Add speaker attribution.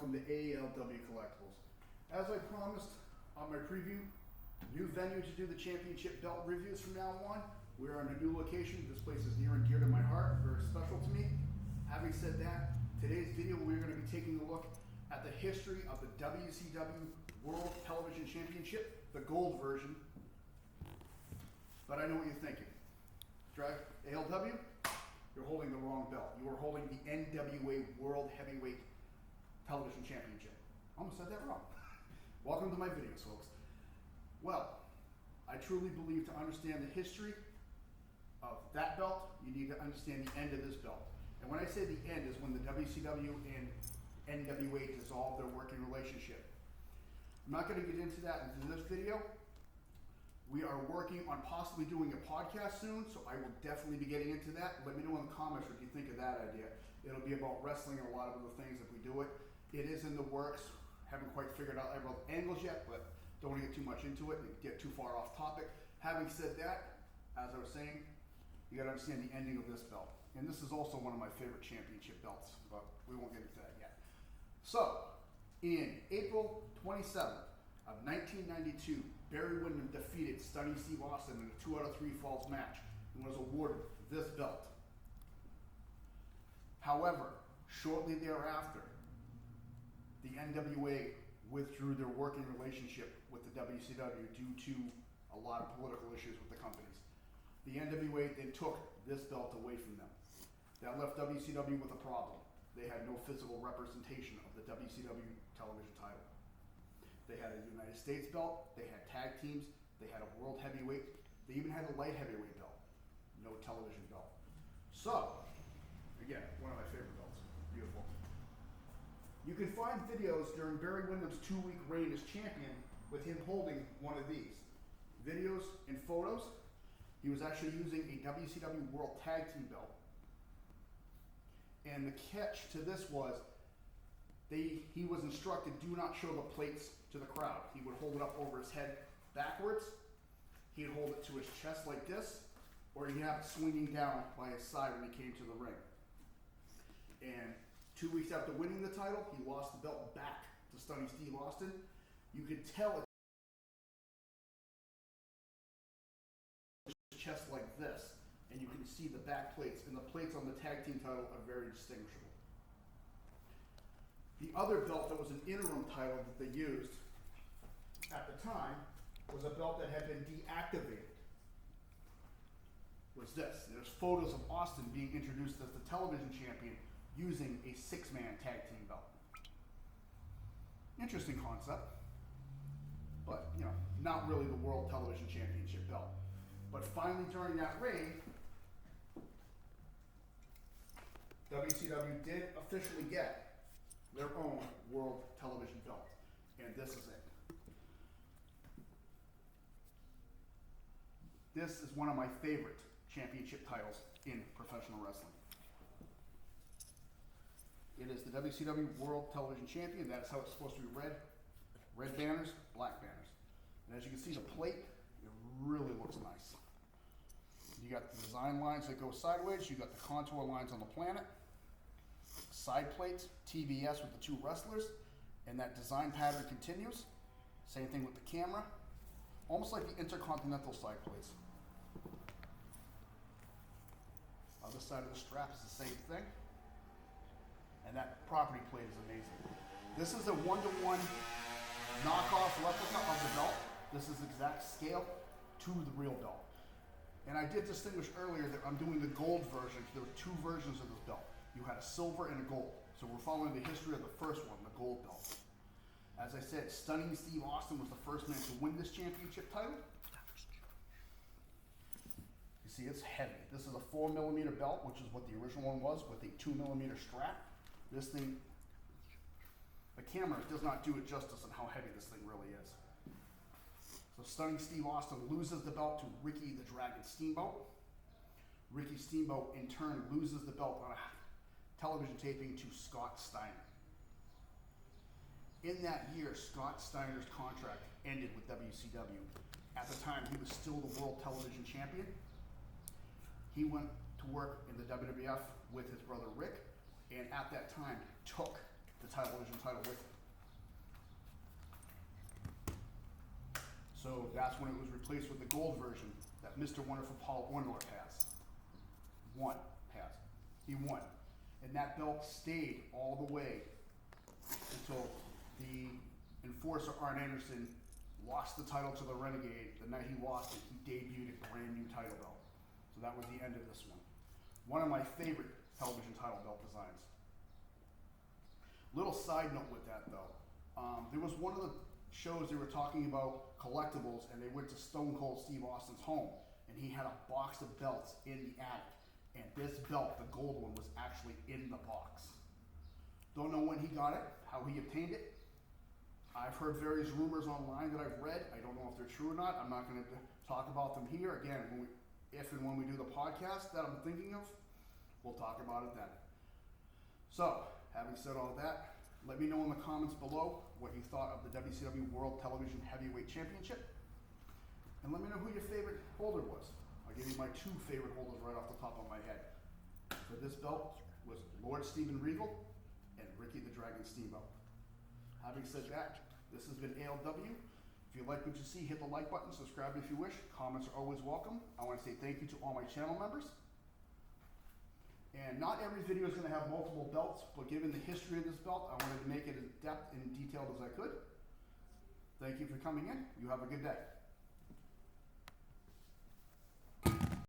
Speaker 1: from the ALW Collectibles. As I promised on my preview, new venue to do the championship belt reviews from now on. We're in a new location. This place is near and dear to my heart, very special to me. Having said that, today's video we're going to be taking a look at the history of the WCW World Television Championship, the gold version. But I know what you're thinking. Drag ALW, you're holding the wrong belt. You are holding the NWA World Heavyweight Television Championship. Almost said that wrong. Welcome to my videos, folks. Well, I truly believe to understand the history of that belt, you need to understand the end of this belt. And when I say the end is when the WCW and NWA dissolved their working relationship. I'm not going to get into that in this video. We are working on possibly doing a podcast soon, so I will definitely be getting into that. Let me know in the comments what you think of that idea. It'll be about wrestling and a lot of other things if we do it. It is in the works. Haven't quite figured out every angles yet, but don't want to get too much into it and get too far off topic. Having said that, as I was saying, you got to understand the ending of this belt. And this is also one of my favorite championship belts, but we won't get into that yet. So, in April 27th of 1992, Barry Windham defeated Stunning Steve Austin in a 2 out of 3 falls match and was awarded this belt. However, shortly thereafter, the NWA withdrew their working relationship with the WCW due to a lot of political issues with the companies. The NWA then took this belt away from them. That left WCW with a problem. They had no physical representation of the WCW television title. They had a United States belt, they had tag teams, they had a world heavyweight, they even had a light heavyweight belt. No television belt. So, again, one of my favorite belts. Beautiful. You can find videos during Barry Windham's 2-week reign as champion with him holding one of these. Videos and photos. He was actually using a WCW World Tag Team belt. And the catch to this was, he was instructed, do not show the plates to the crowd. He would hold it up over his head backwards. He'd hold it to his chest like this, or he'd have it swinging down by his side when he came to the ring. And 2 weeks after winning the title, he lost the belt back to Stunning Steve Austin. You could tell his chest like this, and you can see the back plates, and the plates on the tag team title are very distinguishable. The other belt that was an interim title that they used at the time was a belt that had been deactivated. Was this. There's photos of Austin being introduced as the television champion using a 6-man tag team belt. Interesting concept, but not really the World Television Championship belt. But finally during that reign, WCW did officially get their own World Television belt, and this is it. This is one of my favorite championship titles in professional wrestling. It is the WCW World Television Champion. That's how it's supposed to be read. Red banners, black banners. And as you can see, the plate, it really looks nice. You got the design lines that go sideways. You got the contour lines on the planet. Side plates, TBS with the 2 wrestlers. And that design pattern continues. Same thing with the camera. Almost like the Intercontinental side plates. Other side of the strap is the same thing. And that property plate is amazing. This is a 1-to-1 knockoff replica of the belt. This is exact scale to the real belt. And I did distinguish earlier that I'm doing the gold version. There were 2 versions of this belt. You had a silver and a gold. So we're following the history of the first one, the gold belt. As I said, Stunning Steve Austin was the first man to win this championship title. You see, it's heavy. This is a 4mm belt, which is what the original one was, with a 2mm strap. This thing, the camera does not do it justice on how heavy this thing really is. So Stunning Steve Austin loses the belt to Ricky the Dragon Steamboat. Ricky Steamboat in turn loses the belt on a television taping to Scott Steiner. In that year, Scott Steiner's contract ended with WCW. At the time, he was still the World Television Champion. He went to work in the WWF with his brother Rick, and at that time took the television title with it. So that's when it was replaced with the gold version that Mr. Wonderful Paul Orndorff has. He won. And that belt stayed all the way until the enforcer Arn Anderson lost the title to the Renegade. The night he lost it, he debuted a brand new title belt. So that was the end of this one. One of my favorite television title belt designs. Little side note with that though. There was one of the shows they were talking about collectibles, and they went to Stone Cold Steve Austin's home, and he had a box of belts in the attic. And this belt, the gold one, was actually in the box. Don't know when he got it, how he obtained it. I've heard various rumors online that I've read. I don't know if they're true or not. I'm not going to talk about them here. Again, if and when we do the podcast that I'm thinking of, we'll talk about it then. So, having said all that, let me know in the comments below what you thought of the WCW World Television Heavyweight Championship. And let me know who your favorite holder was. I'll give you my 2 favorite holders right off the top of my head. For this belt was Lord Steven Regal and Ricky the Dragon Steamboat. Having said that, this has been ALW. If you like what you see, hit the like button, subscribe if you wish. Comments are always welcome. I want to say thank you to all my channel members. And not every video is going to have multiple belts, but given the history of this belt, I wanted to make it as depth and detailed as I could. Thank you for coming in. You have a good day.